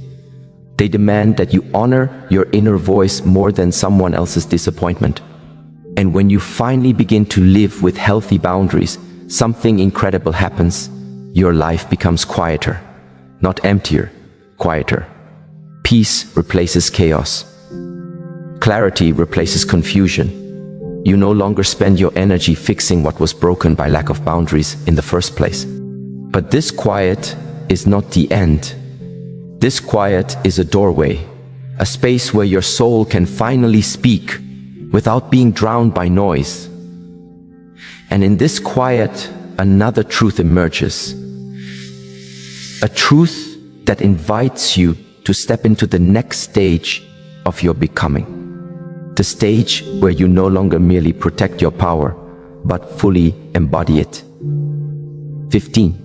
They demand that you honor your inner voice more than someone else's disappointment. And when you finally begin to live with healthy boundaries, something incredible happens. Your life becomes quieter, not emptier, quieter. Peace replaces chaos. Clarity replaces confusion. You no longer spend your energy fixing what was broken by lack of boundaries in the first place. But this quiet is not the end. This quiet is a doorway, a space where your soul can finally speak without being drowned by noise. And in this quiet, another truth emerges. A truth that invites you to step into the next stage of your becoming. The stage where you no longer merely protect your power, but fully embody it. 15.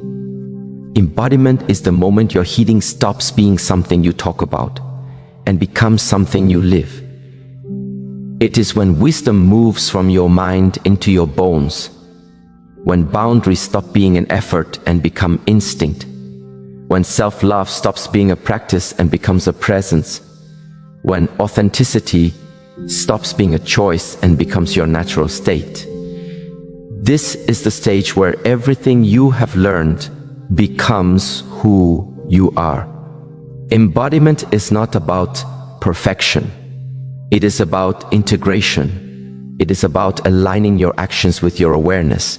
Embodiment is the moment your healing stops being something you talk about and becomes something you live. It is when wisdom moves from your mind into your bones, when boundaries stop being an effort and become instinct, when self-love stops being a practice and becomes a presence, when authenticity stops being a choice and becomes your natural state. This is the stage where everything you have learned becomes who you are. Embodiment is not about perfection. It is about integration. It is about aligning your actions with your awareness.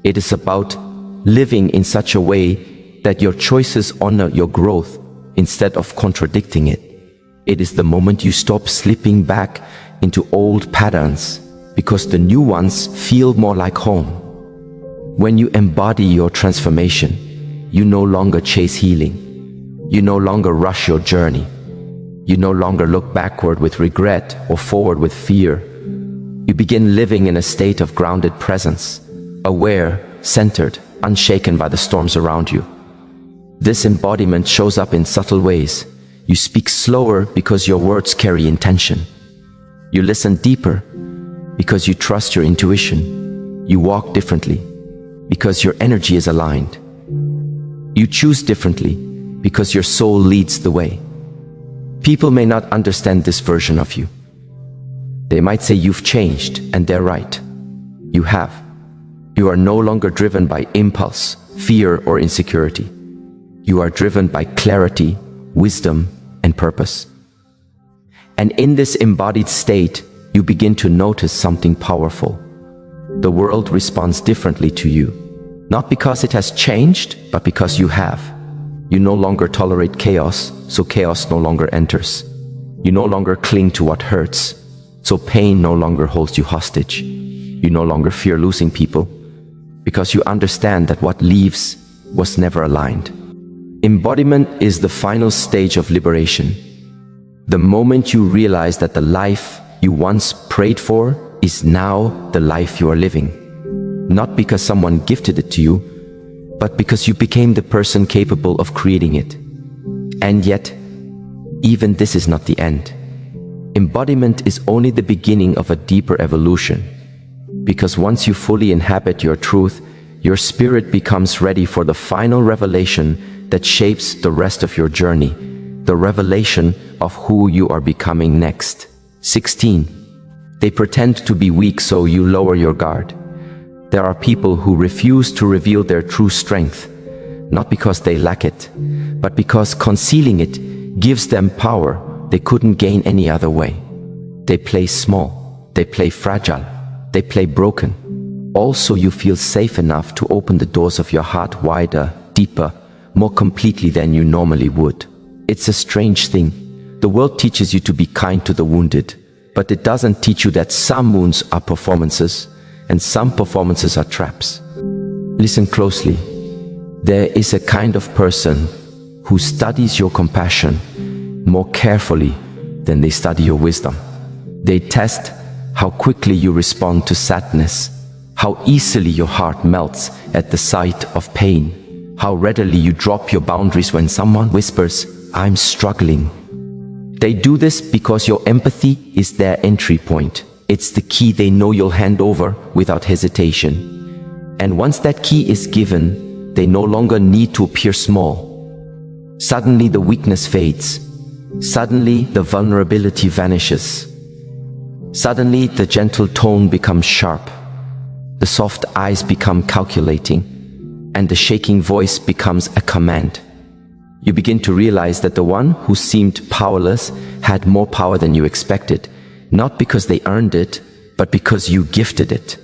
It is about living in such a way that your choices honor your growth instead of contradicting it. It is the moment you stop slipping back into old patterns because the new ones feel more like home. When you embody your transformation, you no longer chase healing. You no longer rush your journey. You no longer look backward with regret or forward with fear. You begin living in a state of grounded presence, aware, centered, unshaken by the storms around you. This embodiment shows up in subtle ways. You speak slower because your words carry intention. You listen deeper because you trust your intuition. You walk differently because your energy is aligned. You choose differently because your soul leads the way. People may not understand this version of you. They might say you've changed, and they're right. You have. You are no longer driven by impulse, fear, or insecurity. You are driven by clarity, wisdom, and purpose. And in this embodied state, you begin to notice something powerful. The world responds differently to you, not because it has changed, but because you have. You no longer tolerate chaos, so chaos no longer enters. You no longer cling to what hurts, so pain no longer holds you hostage. You no longer fear losing people, because you understand that what leaves was never aligned. Embodiment is the final stage of liberation. The moment you realize that the life you once prayed for is now the life you are living. Not because someone gifted it to you, but because you became the person capable of creating it. And yet, even this is not the end. Embodiment is only the beginning of a deeper evolution. Because once you fully inhabit your truth, your spirit becomes ready for the final revelation that shapes the rest of your journey, the revelation of who you are becoming next. 16. They pretend to be weak, so you lower your guard. There are people who refuse to reveal their true strength, not because they lack it, but because concealing it gives them power they couldn't gain any other way. They play small, they play fragile, they play broken. Also, you feel safe enough to open the doors of your heart wider, deeper, more completely than you normally would. It's a strange thing. The world teaches you to be kind to the wounded, but it doesn't teach you that some wounds are performances and some performances are traps. Listen closely. There is a kind of person who studies your compassion more carefully than they study your wisdom. They test how quickly you respond to sadness, how easily your heart melts at the sight of pain, how readily you drop your boundaries when someone whispers, "I'm struggling." They do this because your empathy is their entry point. It's the key they know you'll hand over without hesitation. And once that key is given, they no longer need to appear small. Suddenly the weakness fades. Suddenly the vulnerability vanishes. Suddenly the gentle tone becomes sharp. The soft eyes become calculating, and the shaking voice becomes a command. You begin to realize that the one who seemed powerless had more power than you expected, not because they earned it, but because you gifted it.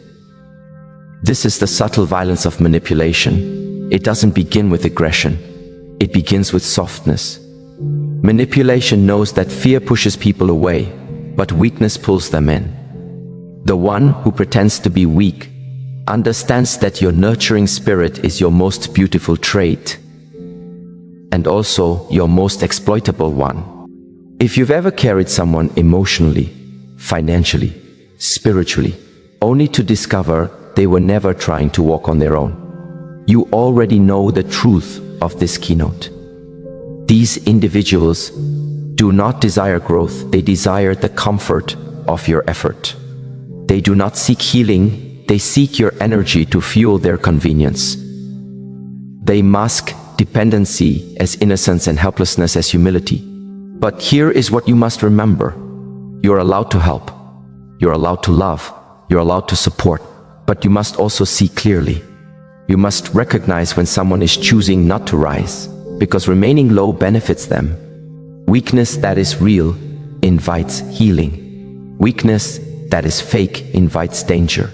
This is the subtle violence of manipulation. It doesn't begin with aggression. It begins with softness. Manipulation knows that fear pushes people away, but weakness pulls them in. The one who pretends to be weak understands that your nurturing spirit is your most beautiful trait, and also your most exploitable one. If you've ever carried someone emotionally, financially, spiritually, only to discover they were never trying to walk on their own, you already know the truth of this keynote. These individuals do not desire growth, they desire the comfort of your effort. They do not seek healing, they seek your energy to fuel their convenience. They mask dependency as innocence and helplessness as humility. But here is what you must remember. You're allowed to help. You're allowed to love. You're allowed to support. But you must also see clearly. You must recognize when someone is choosing not to rise, because remaining low benefits them. Weakness that is real invites healing. Weakness that is fake invites danger.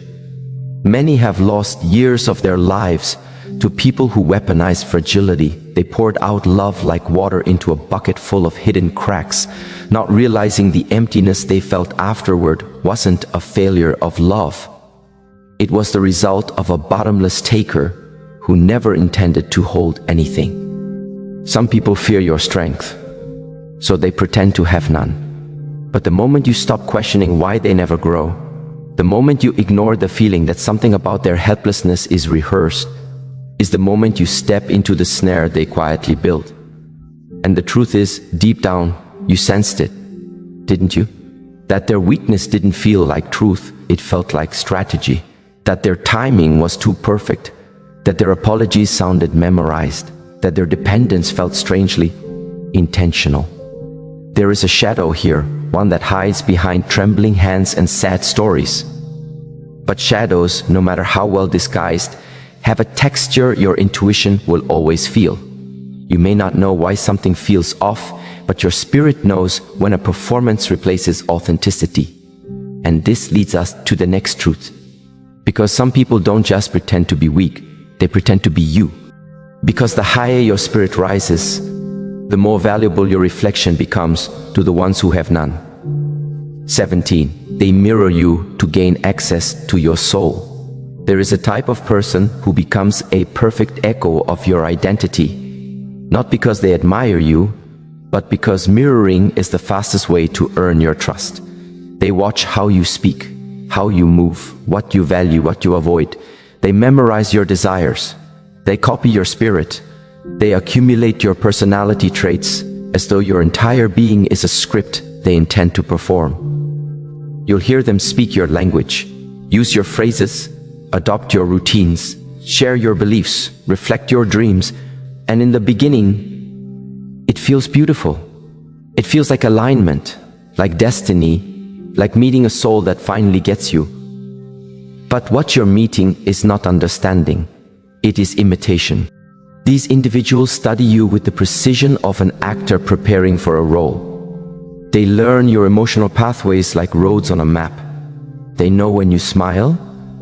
Many have lost years of their lives to people who weaponized fragility. They poured out love like water into a bucket full of hidden cracks, not realizing the emptiness they felt afterward wasn't a failure of love. It was the result of a bottomless taker who never intended to hold anything. Some people fear your strength, so they pretend to have none. But the moment you stop questioning why they never grow, the moment you ignore the feeling that something about their helplessness is rehearsed, is the moment you step into the snare they quietly built. And the truth is, deep down, you sensed it, didn't you? That their weakness didn't feel like truth, it felt like strategy. That their timing was too perfect, that their apologies sounded memorized, that their dependence felt strangely intentional. There is a shadow here, one that hides behind trembling hands and sad stories. But shadows, no matter how well disguised, have a texture your intuition will always feel. You may not know why something feels off, but your spirit knows when a performance replaces authenticity. And this leads us to the next truth. Because some people don't just pretend to be weak, they pretend to be you. Because the higher your spirit rises, the more valuable your reflection becomes to the ones who have none. 17. They mirror you to gain access to your soul. There is a type of person who becomes a perfect echo of your identity, not because they admire you, but because mirroring is the fastest way to earn your trust. They watch how you speak, how you move, what you value, what you avoid. They memorize your desires. They copy your spirit. They accumulate your personality traits, as though your entire being is a script they intend to perform. You'll hear them speak your language, use your phrases, adopt your routines, share your beliefs, reflect your dreams, and in the beginning, it feels beautiful. It feels like alignment, like destiny, like meeting a soul that finally gets you. But what you're meeting is not understanding, it is imitation. These individuals study you with the precision of an actor preparing for a role. They learn your emotional pathways like roads on a map. They know when you smile,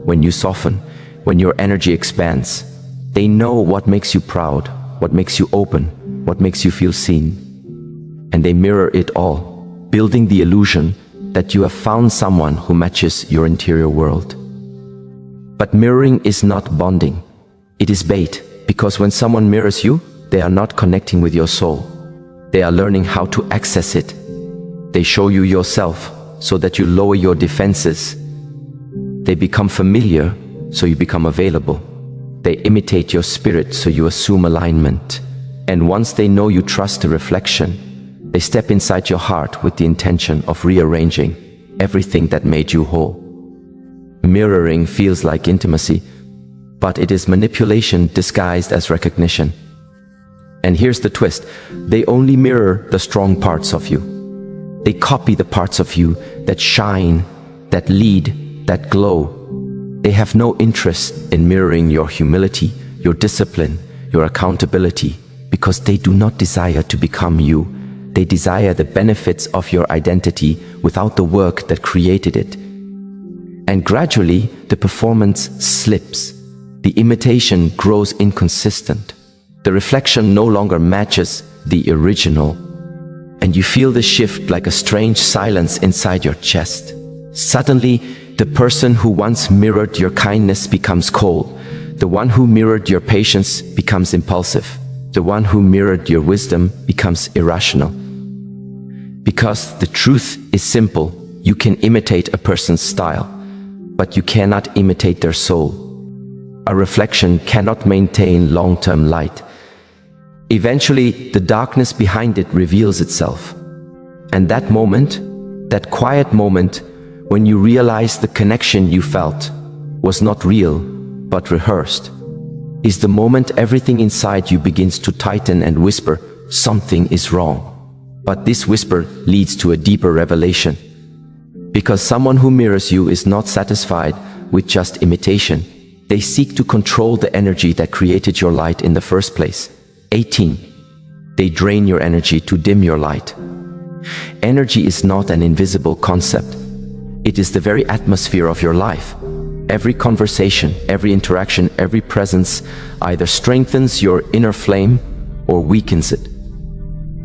when you soften, when your energy expands. They know what makes you proud, what makes you open, what makes you feel seen. And they mirror it all, building the illusion that you have found someone who matches your interior world. But mirroring is not bonding. It is bait, because when someone mirrors you, they are not connecting with your soul. They are learning how to access it. They show you yourself so that you lower your defenses. They become familiar, so you become available. They imitate your spirit, so you assume alignment. And once they know you trust the reflection, they step inside your heart with the intention of rearranging everything that made you whole. Mirroring feels like intimacy, but it is manipulation disguised as recognition. And here's the twist: they only mirror the strong parts of you. They copy the parts of you that shine, that lead, that glow. They have no interest in mirroring your humility, your discipline, your accountability, because they do not desire to become you. They desire the benefits of your identity without the work that created it. And gradually, the performance slips. The imitation grows inconsistent. The reflection no longer matches the original. And you feel the shift like a strange silence inside your chest. Suddenly, the person who once mirrored your kindness becomes cold. The one who mirrored your patience becomes impulsive. The one who mirrored your wisdom becomes irrational. Because the truth is simple: you can imitate a person's style, but you cannot imitate their soul. A reflection cannot maintain long-term light. Eventually, the darkness behind it reveals itself. And that moment, that quiet moment, when you realize the connection you felt was not real, but rehearsed, is the moment everything inside you begins to tighten and whisper, something is wrong. But this whisper leads to a deeper revelation. Because someone who mirrors you is not satisfied with just imitation. They seek to control the energy that created your light in the first place. 18. They drain your energy to dim your light. Energy is not an invisible concept. It is the very atmosphere of your life. Every conversation, every interaction, every presence either strengthens your inner flame or weakens it.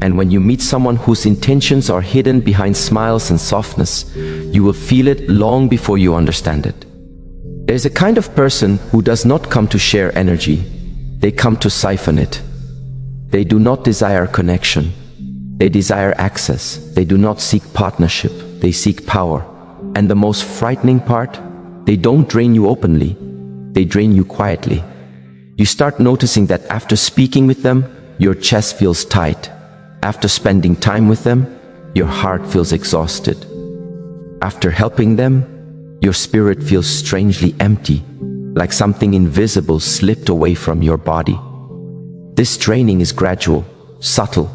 And when you meet someone whose intentions are hidden behind smiles and softness, you will feel it long before you understand it. There's a kind of person who does not come to share energy. They come to siphon it. They do not desire connection. They desire access. They do not seek partnership. They seek power. And the most frightening part, they don't drain you openly. They drain you quietly. You start noticing that after speaking with them, your chest feels tight. After spending time with them, your heart feels exhausted. After helping them, your spirit feels strangely empty, like something invisible slipped away from your body. This draining is gradual, subtle,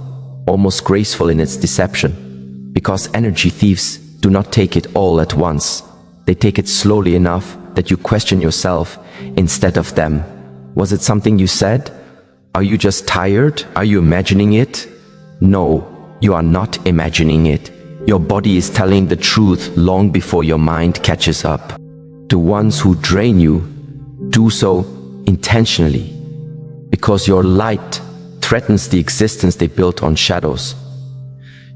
almost graceful in its deception, because energy thieves do not take it all at once. They take it slowly enough that you question yourself instead of them. Was it something you said? Are you just tired? Are you imagining it? No, you are not imagining it. Your body is telling the truth long before your mind catches up. The ones who drain you do so intentionally, because your light threatens the existence they built on shadows.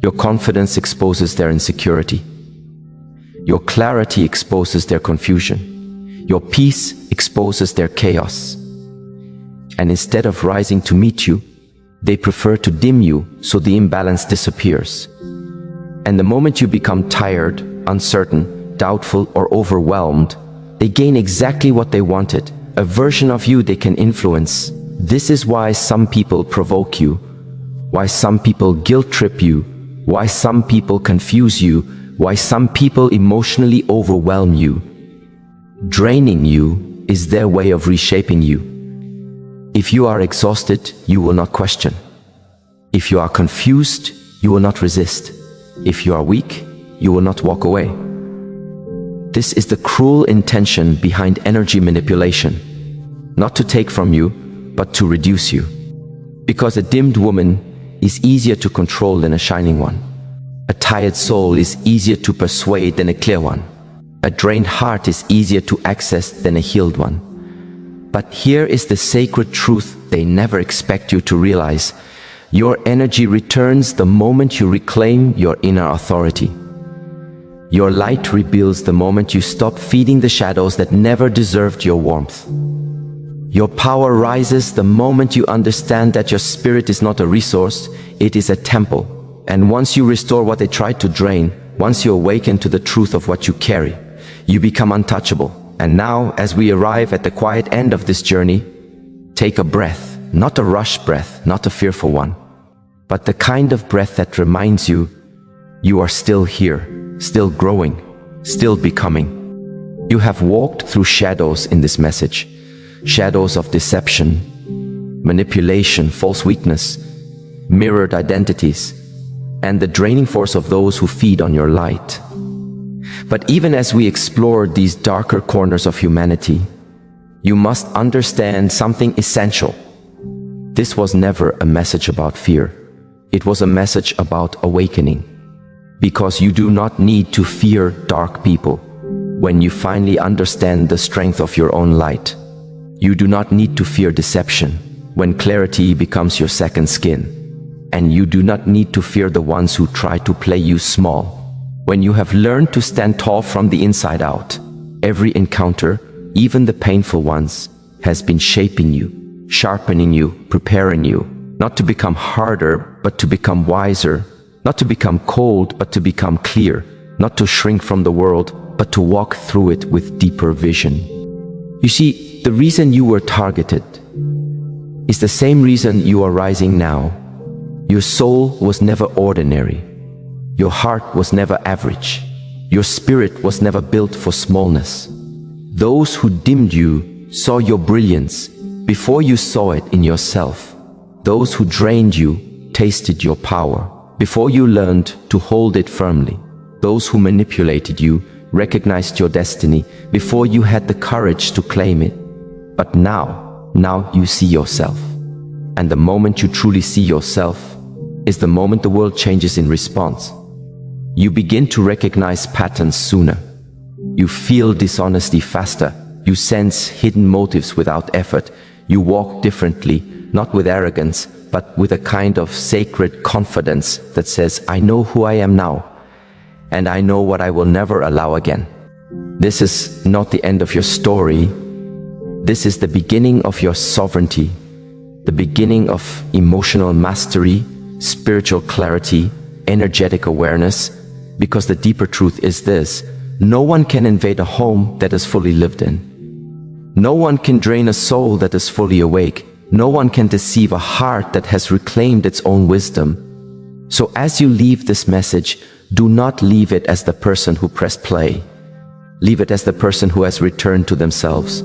Your confidence exposes their insecurity. Your clarity exposes their confusion. Your peace exposes their chaos. And instead of rising to meet you, they prefer to dim you so the imbalance disappears. And the moment you become tired, uncertain, doubtful, or overwhelmed, they gain exactly what they wanted, a version of you they can influence. This is why some people provoke you, why some people guilt trip you, why some people confuse you, why some people emotionally overwhelm you. Draining you is their way of reshaping you. If you are exhausted, you will not question. If you are confused, you will not resist. If you are weak, you will not walk away. This is the cruel intention behind energy manipulation, not to take from you, but to reduce you. Because a dimmed woman is easier to control than a shining one. A tired soul is easier to persuade than a clear one. A drained heart is easier to access than a healed one. But here is the sacred truth they never expect you to realize. Your energy returns the moment you reclaim your inner authority. Your light rebuilds the moment you stop feeding the shadows that never deserved your warmth. Your power rises the moment you understand that your spirit is not a resource, it is a temple. And once you restore what they tried to drain, once you awaken to the truth of what you carry, you become untouchable. And now, as we arrive at the quiet end of this journey, take a breath, not a rushed breath, not a fearful one, but the kind of breath that reminds you, you are still here, still growing, still becoming. You have walked through shadows in this message, shadows of deception, manipulation, false weakness, mirrored identities, and the draining force of those who feed on your light. But even as we explore these darker corners of humanity, you must understand something essential. This was never a message about fear. It was a message about awakening. Because you do not need to fear dark people when you finally understand the strength of your own light. You do not need to fear deception when clarity becomes your second skin. And you do not need to fear the ones who try to play you small. When you have learned to stand tall from the inside out, every encounter, even the painful ones, has been shaping you, sharpening you, preparing you, not to become harder, but to become wiser, not to become cold, but to become clear, not to shrink from the world, but to walk through it with deeper vision. You see, the reason you were targeted is the same reason you are rising now. Your soul was never ordinary. Your heart was never average. Your spirit was never built for smallness. Those who dimmed you saw your brilliance before you saw it in yourself. Those who drained you tasted your power before you learned to hold it firmly. Those who manipulated you recognized your destiny before you had the courage to claim it. But now you see yourself. And the moment you truly see yourself is the moment the world changes in response. You begin to recognize patterns sooner. You feel dishonesty faster. You sense hidden motives without effort. You walk differently, not with arrogance, but with a kind of sacred confidence that says, I know who I am now, and I know what I will never allow again. This is not the end of your story. This is the beginning of your sovereignty, the beginning of emotional mastery, spiritual clarity, energetic awareness, because the deeper truth is this: no one can invade a home that is fully lived in. No one can drain a soul that is fully awake. No one can deceive a heart that has reclaimed its own wisdom. So as you leave this message, do not leave it as the person who pressed play. Leave it as the person who has returned to themselves,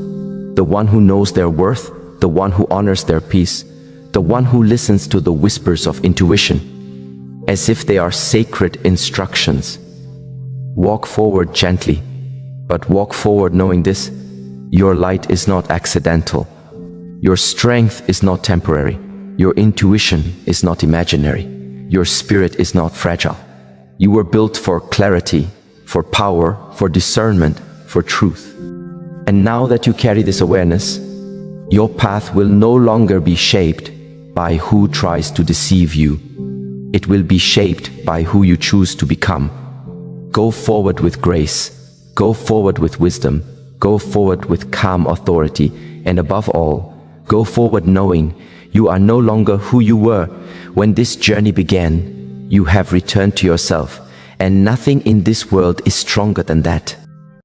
the one who knows their worth, the one who honors their peace, the one who listens to the whispers of intuition, as if they are sacred instructions. Walk forward gently, but walk forward knowing this: your light is not accidental. Your strength is not temporary. Your intuition is not imaginary. Your spirit is not fragile. You were built for clarity, for power, for discernment, for truth. And now that you carry this awareness, your path will no longer be shaped by who tries to deceive you. It will be shaped by who you choose to become. Go forward with grace. Go forward with wisdom. Go forward with calm authority. And above all, go forward knowing you are no longer who you were when this journey began. You have returned to yourself, and nothing in this world is stronger than that.